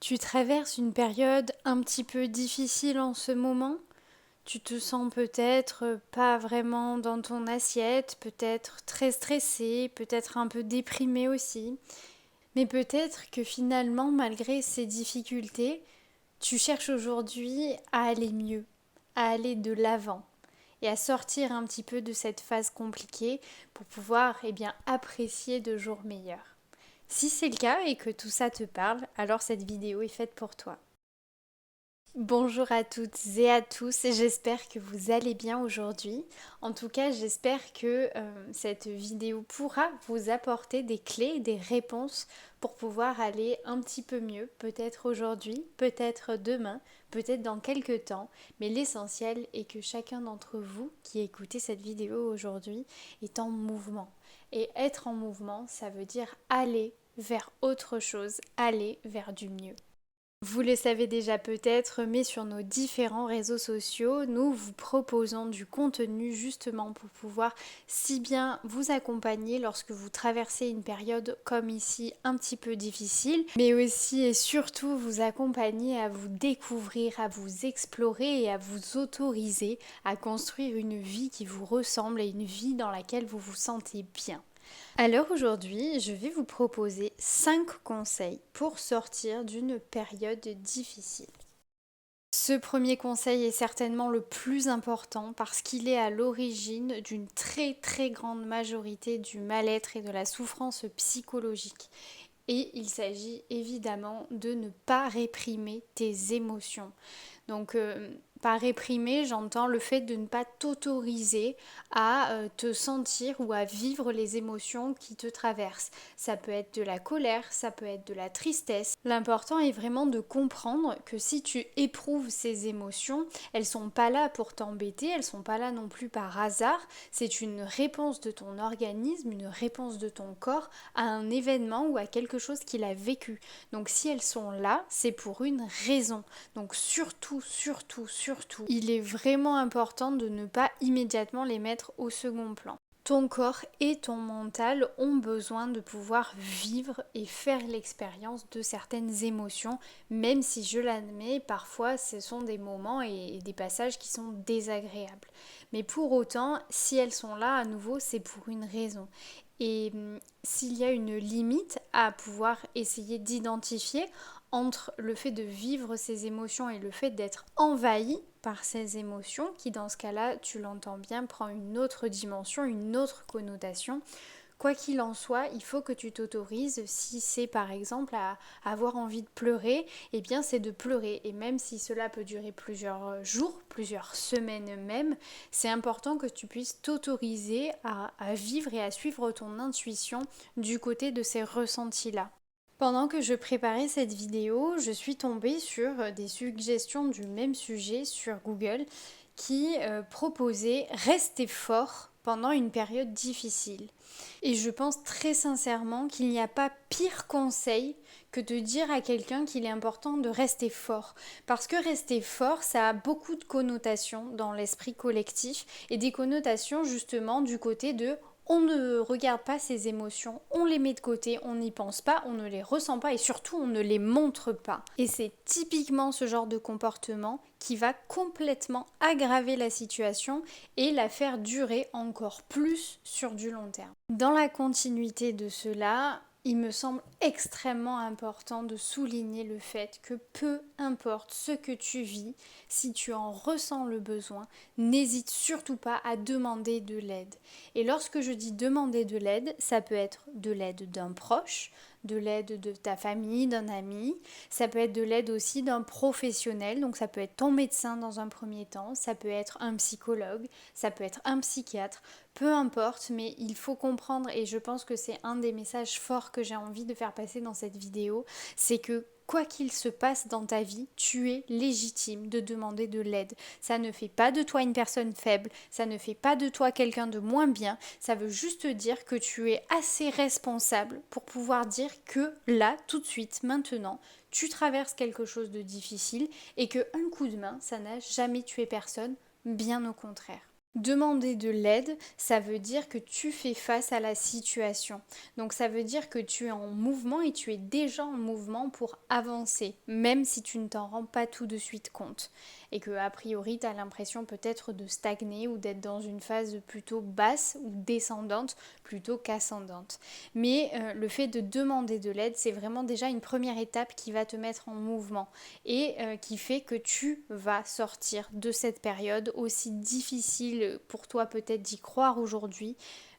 Tu traverses une période un petit peu difficile en ce moment. Tu te sens peut-être pas vraiment dans ton assiette, peut-être très stressé, peut-être un peu déprimé aussi. Mais peut-être que finalement, malgré ces difficultés, tu cherches aujourd'hui à aller mieux, à aller de l'avant et à sortir un petit peu de cette phase compliquée pour pouvoir apprécier de jours meilleurs. Si c'est le cas et que tout ça te parle, alors cette vidéo est faite pour toi. Bonjour à toutes et à tous, j'espère que vous allez bien aujourd'hui. En tout cas, j'espère que cette vidéo pourra vous apporter des clés, des réponses pour pouvoir aller un petit peu mieux, peut-être aujourd'hui, peut-être demain, peut-être dans quelques temps. Mais l'essentiel est que chacun d'entre vous qui écoutez cette vidéo aujourd'hui est en mouvement. Et être en mouvement, ça veut dire aller vers autre chose, aller vers du mieux. Vous le savez déjà peut-être, mais sur nos différents réseaux sociaux, nous vous proposons du contenu justement pour pouvoir si bien vous accompagner lorsque vous traversez une période comme ici un petit peu difficile, mais aussi et surtout vous accompagner à vous découvrir, à vous explorer et à vous autoriser à construire une vie qui vous ressemble et une vie dans laquelle vous vous sentez bien. Alors aujourd'hui, je vais vous proposer 5 conseils pour sortir d'une période difficile. Ce premier conseil est certainement le plus important parce qu'il est à l'origine d'une très grande majorité du mal-être et de la souffrance psychologique. Et il s'agit évidemment de ne pas réprimer tes émotions. Donc, par réprimer, j'entends le fait de ne pas t'autoriser à te sentir ou à vivre les émotions qui te traversent. Ça peut être de la colère, ça peut être de la tristesse. L'important est vraiment de comprendre que si tu éprouves ces émotions, elles sont pas là pour t'embêter, elles sont pas là non plus par hasard. C'est une réponse de ton organisme, une réponse de ton corps à un événement ou à quelque chose qu'il a vécu. Donc si elles sont là, c'est pour une raison. Donc surtout, il est vraiment important de ne pas immédiatement les mettre au second plan. Ton corps et ton mental ont besoin de pouvoir vivre et faire l'expérience de certaines émotions, même si je l'admets, parfois ce sont des moments et des passages qui sont désagréables. Mais pour autant, si elles sont là à nouveau, c'est pour une raison. Et s'il y a une limite à pouvoir essayer d'identifier entre le fait de vivre ces émotions et le fait d'être envahi par ces émotions, qui dans ce cas-là, tu l'entends bien, prend une autre dimension, une autre connotation. Quoi qu'il en soit, il faut que tu t'autorises, si c'est par exemple à avoir envie de pleurer, eh bien c'est de pleurer. Et même si cela peut durer plusieurs jours, plusieurs semaines même, c'est important que tu puisses t'autoriser à vivre et à suivre ton intuition du côté de ces ressentis-là. Pendant que je préparais cette vidéo, je suis tombée sur des suggestions du même sujet sur Google qui proposait rester fort pendant une période difficile. Et je pense très sincèrement qu'il n'y a pas pire conseil que de dire à quelqu'un qu'il est important de rester fort. Parce que rester fort, ça a beaucoup de connotations dans l'esprit collectif et des connotations justement du côté de on ne regarde pas ses émotions, on les met de côté, on n'y pense pas, on ne les ressent pas et surtout on ne les montre pas. Et c'est typiquement ce genre de comportement qui va complètement aggraver la situation et la faire durer encore plus sur du long terme. Dans la continuité de cela, il me semble extrêmement important de souligner le fait que peu importe ce que tu vis, si tu en ressens le besoin, n'hésite surtout pas à demander de l'aide. Et lorsque je dis demander de l'aide, ça peut être de l'aide d'un proche, de l'aide de ta famille, d'un ami, ça peut être de l'aide aussi d'un professionnel, donc ça peut être ton médecin dans un premier temps, ça peut être un psychologue, ça peut être un psychiatre, peu importe, mais il faut comprendre, et je pense que c'est un des messages forts que j'ai envie de faire passer dans cette vidéo, c'est que quoi qu'il se passe dans ta vie, tu es légitime de demander de l'aide. Ça ne fait pas de toi une personne faible, ça ne fait pas de toi quelqu'un de moins bien, ça veut juste dire que tu es assez responsable pour pouvoir dire que là, tout de suite, maintenant, tu traverses quelque chose de difficile et que un coup de main, ça n'a jamais tué personne, bien au contraire. Demander de l'aide, ça veut dire que tu fais face à la situation. Donc ça veut dire que tu es en mouvement et tu es déjà en mouvement pour avancer, même si tu ne t'en rends pas tout de suite compte. Et que a priori, tu as l'impression peut-être de stagner ou d'être dans une phase plutôt basse ou descendante plutôt qu'ascendante. Mais le fait de demander de l'aide, c'est vraiment déjà une première étape qui va te mettre en mouvement et qui fait que tu vas sortir de cette période aussi difficile pour toi peut-être d'y croire aujourd'hui.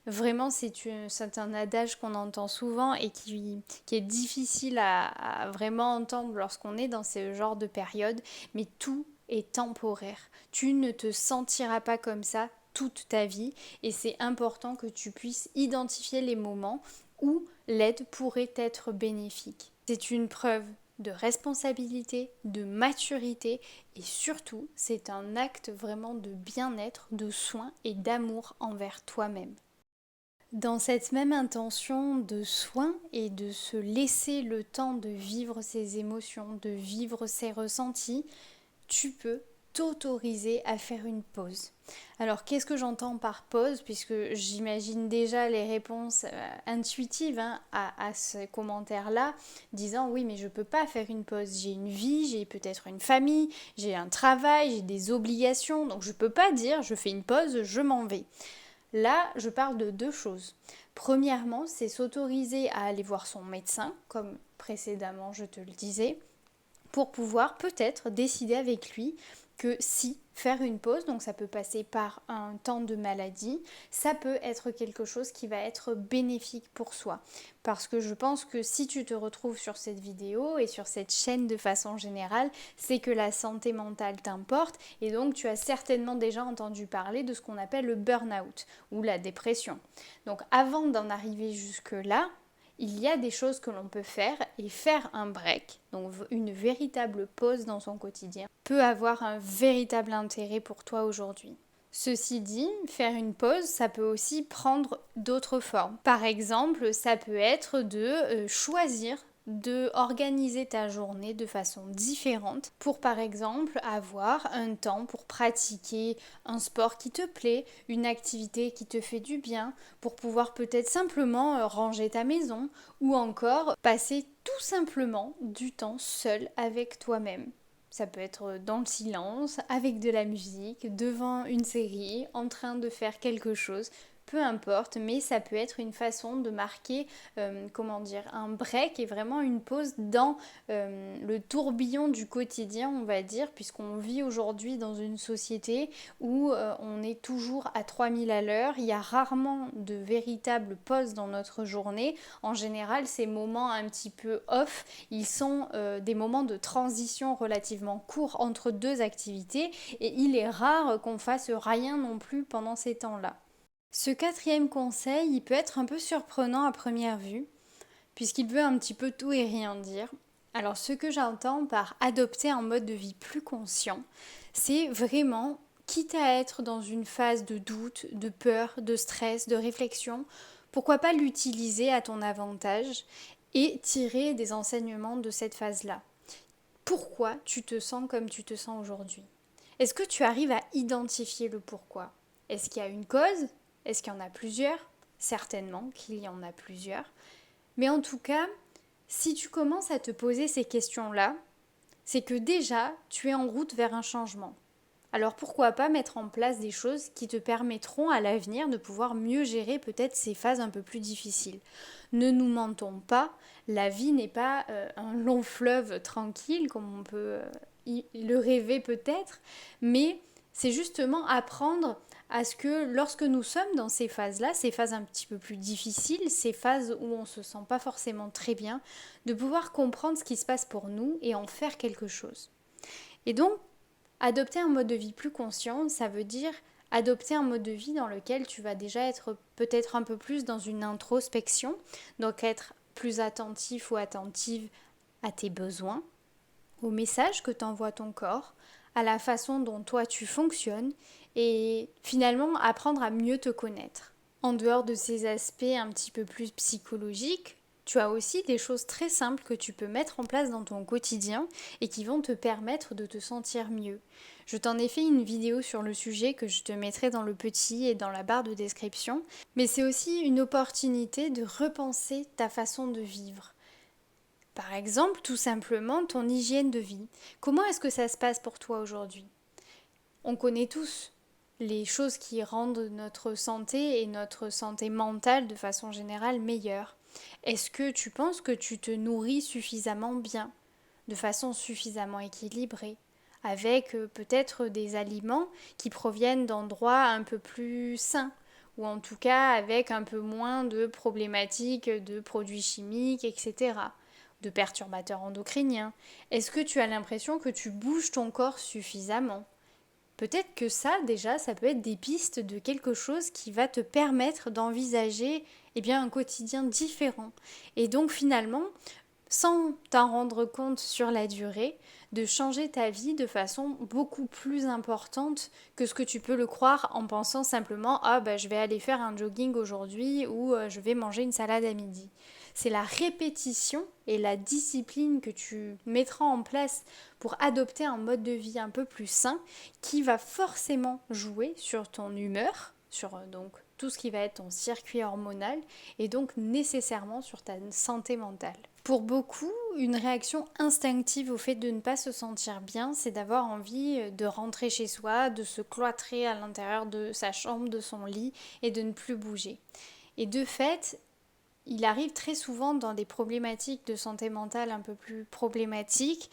Vraiment, c'est un adage qu'on entend souvent et qui est difficile à vraiment entendre lorsqu'on est dans ce genre de période, mais tout est temporaire. Tu ne te sentiras pas comme ça toute ta vie et c'est important que tu puisses identifier les moments où l'aide pourrait être bénéfique. C'est une preuve de responsabilité, de maturité et surtout c'est un acte vraiment de bien-être, de soin et d'amour envers toi-même. Dans cette même intention de soin et de se laisser le temps de vivre ses émotions, de vivre ses ressentis, tu peux t'autoriser à faire une pause. Alors qu'est-ce que j'entends par pause, puisque j'imagine déjà les réponses intuitives à ce commentaire-là, disant oui mais je peux pas faire une pause, j'ai une vie, j'ai peut-être une famille, j'ai un travail, j'ai des obligations, donc je peux pas dire je fais une pause, je m'en vais. Là, je parle de deux choses. Premièrement, c'est s'autoriser à aller voir son médecin, comme précédemment je te le disais, pour pouvoir peut-être décider avec lui que si faire une pause, donc ça peut passer par un temps de maladie, ça peut être quelque chose qui va être bénéfique pour soi. Parce que je pense que si tu te retrouves sur cette vidéo et sur cette chaîne de façon générale, c'est que la santé mentale t'importe et donc tu as certainement déjà entendu parler de ce qu'on appelle le burn-out ou la dépression. Donc avant d'en arriver jusque-là, il y a des choses que l'on peut faire et faire un break, donc une véritable pause dans son quotidien, peut avoir un véritable intérêt pour toi aujourd'hui. Ceci dit, faire une pause, ça peut aussi prendre d'autres formes. Par exemple, ça peut être de choisir de organiser ta journée de façon différente pour par exemple avoir un temps pour pratiquer un sport qui te plaît, une activité qui te fait du bien, pour pouvoir peut-être simplement ranger ta maison ou encore passer tout simplement du temps seul avec toi-même. Ça peut être dans le silence, avec de la musique, devant une série, en train de faire quelque chose, peu importe, mais ça peut être une façon de marquer, un break et vraiment une pause dans le tourbillon du quotidien, on va dire, puisqu'on vit aujourd'hui dans une société où on est toujours à 3000 à l'heure, il y a rarement de véritables pauses dans notre journée. En général, ces moments un petit peu off, ils sont des moments de transition relativement courts entre deux activités et il est rare qu'on fasse rien non plus pendant ces temps-là. Ce quatrième conseil, il peut être un peu surprenant à première vue, puisqu'il veut un petit peu tout et rien dire. Alors ce que j'entends par adopter un mode de vie plus conscient, c'est vraiment, quitte à être dans une phase de doute, de peur, de stress, de réflexion, pourquoi pas l'utiliser à ton avantage et tirer des enseignements de cette phase-là. Pourquoi tu te sens comme tu te sens aujourd'hui? Est-ce que tu arrives à identifier le pourquoi? Est-ce qu'il y a une cause? Est-ce qu'il y en a plusieurs? Certainement qu'il y en a plusieurs. Mais en tout cas, si tu commences à te poser ces questions-là, c'est que déjà, tu es en route vers un changement. Alors pourquoi pas mettre en place des choses qui te permettront à l'avenir de pouvoir mieux gérer peut-être ces phases un peu plus difficiles. Ne nous mentons pas, la vie n'est pas un long fleuve tranquille comme on peut le rêver peut-être, mais c'est justement apprendre à ce que lorsque nous sommes dans ces phases-là, ces phases un petit peu plus difficiles, ces phases où on ne se sent pas forcément très bien, de pouvoir comprendre ce qui se passe pour nous et en faire quelque chose. Et donc, adopter un mode de vie plus conscient, ça veut dire adopter un mode de vie dans lequel tu vas déjà être peut-être un peu plus dans une introspection, donc être plus attentif ou attentive à tes besoins, aux messages que t'envoie ton corps, à la façon dont toi tu fonctionnes et finalement apprendre à mieux te connaître. En dehors de ces aspects un petit peu plus psychologiques, Tu as aussi des choses très simples que tu peux mettre en place dans ton quotidien et qui vont te permettre de te sentir mieux. Je t'en ai fait une vidéo sur le sujet que je te mettrai dans le petit et dans la barre de description, mais c'est aussi une opportunité de repenser ta façon de vivre. Par exemple, tout simplement ton hygiène de vie. Comment est-ce que ça se passe pour toi aujourd'hui ? On connaît tous les choses qui rendent notre santé et notre santé mentale de façon générale meilleure. Est-ce que tu penses que tu te nourris suffisamment bien, de façon suffisamment équilibrée, avec peut-être des aliments qui proviennent d'endroits un peu plus sains, ou en tout cas avec un peu moins de problématiques de produits chimiques, etc., de perturbateurs endocriniens? Est-ce que tu as l'impression que tu bouges ton corps suffisamment? Peut-être que ça, déjà, ça peut être des pistes de quelque chose qui va te permettre d'envisager un quotidien différent. Et donc finalement, sans t'en rendre compte sur la durée, de changer ta vie de façon beaucoup plus importante que ce que tu peux le croire en pensant simplement « Ah je vais aller faire un jogging aujourd'hui » ou « Je vais manger une salade à midi ». C'est la répétition et la discipline que tu mettras en place pour adopter un mode de vie un peu plus sain qui va forcément jouer sur ton humeur, sur donc tout ce qui va être ton circuit hormonal et donc nécessairement sur ta santé mentale. Pour beaucoup, une réaction instinctive au fait de ne pas se sentir bien, c'est d'avoir envie de rentrer chez soi, de se cloîtrer à l'intérieur de sa chambre, de son lit et de ne plus bouger. Et de fait, il arrive très souvent dans des problématiques de santé mentale un peu plus problématiques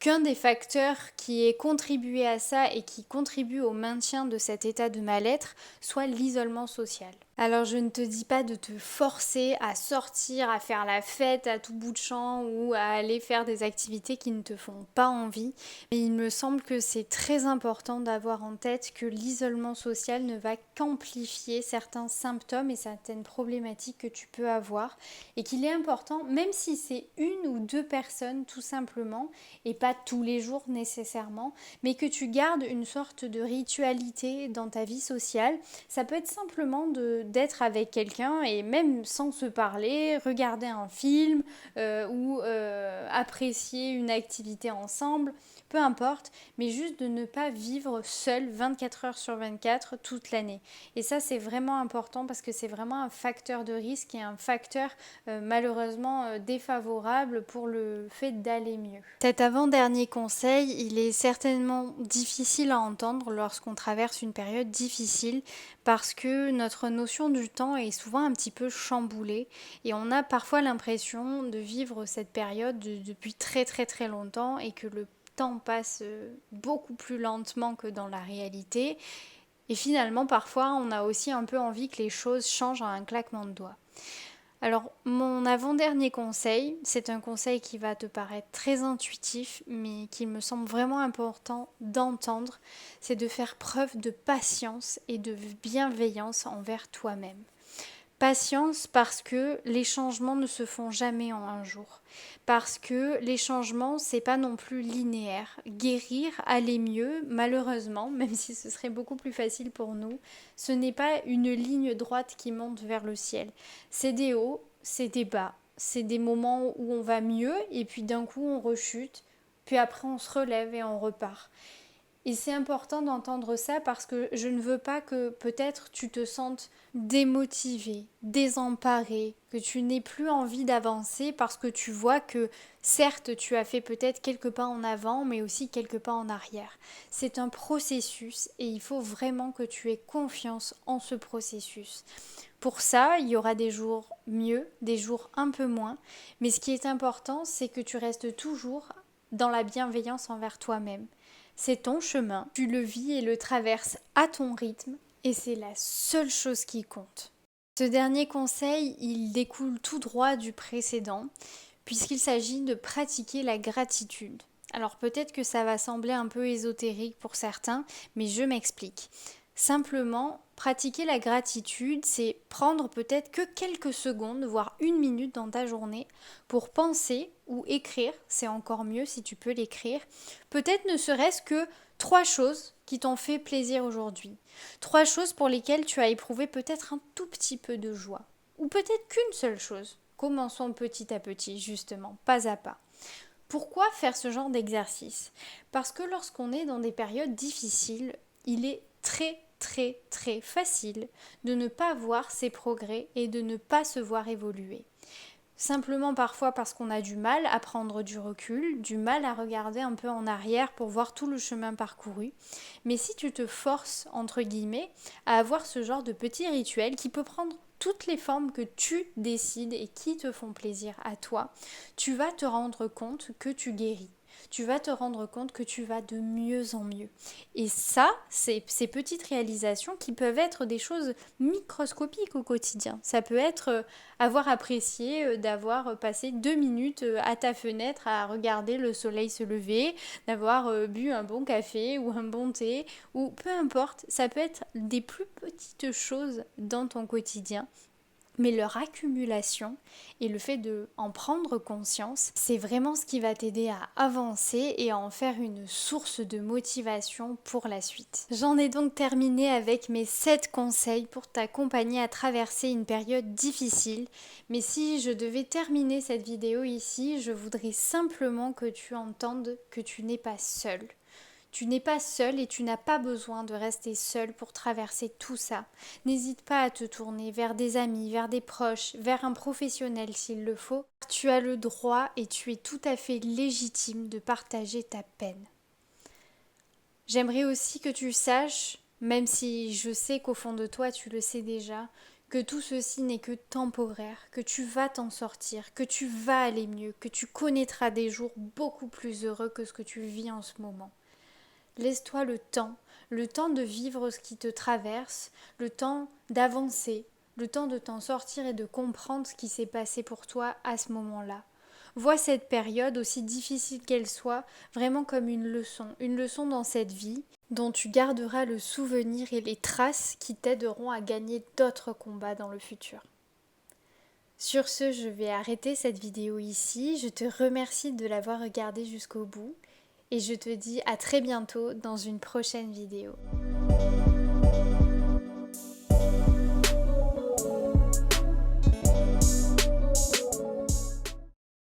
qu'un des facteurs qui ait contribué à ça et qui contribue au maintien de cet état de mal-être soit l'isolement social. Alors je ne te dis pas de te forcer à sortir, à faire la fête à tout bout de champ ou à aller faire des activités qui ne te font pas envie, mais il me semble que c'est très important d'avoir en tête que l'isolement social ne va qu'amplifier certains symptômes et certaines problématiques que tu peux avoir et qu'il est important, même si c'est une ou deux personnes tout simplement, et pas tous les jours nécessairement, mais que tu gardes une sorte de ritualité dans ta vie sociale. Ça peut être simplement d'être avec quelqu'un et même sans se parler, regarder un film ou apprécier une activité ensemble, peu importe, mais juste de ne pas vivre seul 24 heures sur 24 toute l'année. Et ça, c'est vraiment important parce que c'est vraiment un facteur de risque et un facteur malheureusement défavorable pour le fait d'aller mieux. Cet avant-dernier conseil, il est certainement difficile à entendre lorsqu'on traverse une période difficile parce que notre notion du temps est souvent un petit peu chamboulée et on a parfois l'impression de vivre cette période depuis très très très longtemps et que le temps passe beaucoup plus lentement que dans la réalité. Et finalement, parfois, on a aussi un peu envie que les choses changent en un claquement de doigts. Alors, mon avant-dernier conseil, c'est un conseil qui va te paraître très intuitif, mais qu'il me semble vraiment important d'entendre, c'est de faire preuve de patience et de bienveillance envers toi-même. Patience parce que les changements ne se font jamais en un jour. Parce que les changements, c'est pas non plus linéaire. Guérir, aller mieux, malheureusement, même si ce serait beaucoup plus facile pour nous, ce n'est pas une ligne droite qui monte vers le ciel. C'est des hauts, c'est des bas. C'est des moments où on va mieux et puis d'un coup on rechute, puis après on se relève et on repart. Et c'est important d'entendre ça parce que je ne veux pas que peut-être tu te sentes démotivé, désemparé, que tu n'aies plus envie d'avancer parce que tu vois que certes tu as fait peut-être quelques pas en avant mais aussi quelques pas en arrière. C'est un processus et il faut vraiment que tu aies confiance en ce processus. Pour ça, il y aura des jours mieux, des jours un peu moins, mais ce qui est important, c'est que tu restes toujours dans la bienveillance envers toi-même. C'est ton chemin, tu le vis et le traverses à ton rythme et c'est la seule chose qui compte. Ce dernier conseil, il découle tout droit du précédent puisqu'il s'agit de pratiquer la gratitude. Alors peut-être que ça va sembler un peu ésotérique pour certains, mais je m'explique. Simplement, pratiquer la gratitude, c'est prendre peut-être que quelques secondes, voire une minute dans ta journée pour penser ou écrire, c'est encore mieux si tu peux l'écrire, peut-être ne serait-ce que 3 choses qui t'ont fait plaisir aujourd'hui. 3 choses pour lesquelles tu as éprouvé peut-être un tout petit peu de joie. Ou peut-être qu'une seule chose. Commençons petit à petit, justement, pas à pas. Pourquoi faire ce genre d'exercice? Parce que lorsqu'on est dans des périodes difficiles, il est très facile de ne pas voir ses progrès et de ne pas se voir évoluer. Simplement parfois parce qu'on a du mal à prendre du recul, du mal à regarder un peu en arrière pour voir tout le chemin parcouru. Mais si tu te forces, entre guillemets, à avoir ce genre de petit rituel qui peut prendre toutes les formes que tu décides et qui te font plaisir à toi, tu vas te rendre compte que tu guéris. Tu vas te rendre compte que tu vas de mieux en mieux. Et ça, c'est ces petites réalisations qui peuvent être des choses microscopiques au quotidien. Ça peut être avoir apprécié d'avoir passé 2 minutes à ta fenêtre à regarder le soleil se lever, d'avoir bu un bon café ou un bon thé, ou peu importe, ça peut être des plus petites choses dans ton quotidien. Mais leur accumulation et le fait de en prendre conscience, c'est vraiment ce qui va t'aider à avancer et à en faire une source de motivation pour la suite. J'en ai donc terminé avec mes 7 conseils pour t'accompagner à traverser une période difficile. Mais si je devais terminer cette vidéo ici, je voudrais simplement que tu entendes que tu n'es pas seul. Tu n'es pas seul et tu n'as pas besoin de rester seul pour traverser tout ça. N'hésite pas à te tourner vers des amis, vers des proches, vers un professionnel s'il le faut. Tu as le droit et tu es tout à fait légitime de partager ta peine. J'aimerais aussi que tu saches, même si je sais qu'au fond de toi tu le sais déjà, que tout ceci n'est que temporaire, que tu vas t'en sortir, que tu vas aller mieux, que tu connaîtras des jours beaucoup plus heureux que ce que tu vis en ce moment. Laisse-toi le temps de vivre ce qui te traverse, le temps d'avancer, le temps de t'en sortir et de comprendre ce qui s'est passé pour toi à ce moment-là. Vois cette période, aussi difficile qu'elle soit, vraiment comme une leçon dans cette vie, dont tu garderas le souvenir et les traces qui t'aideront à gagner d'autres combats dans le futur. Sur ce, je vais arrêter cette vidéo ici. Je te remercie de l'avoir regardée jusqu'au bout et je te dis à très bientôt dans une prochaine vidéo.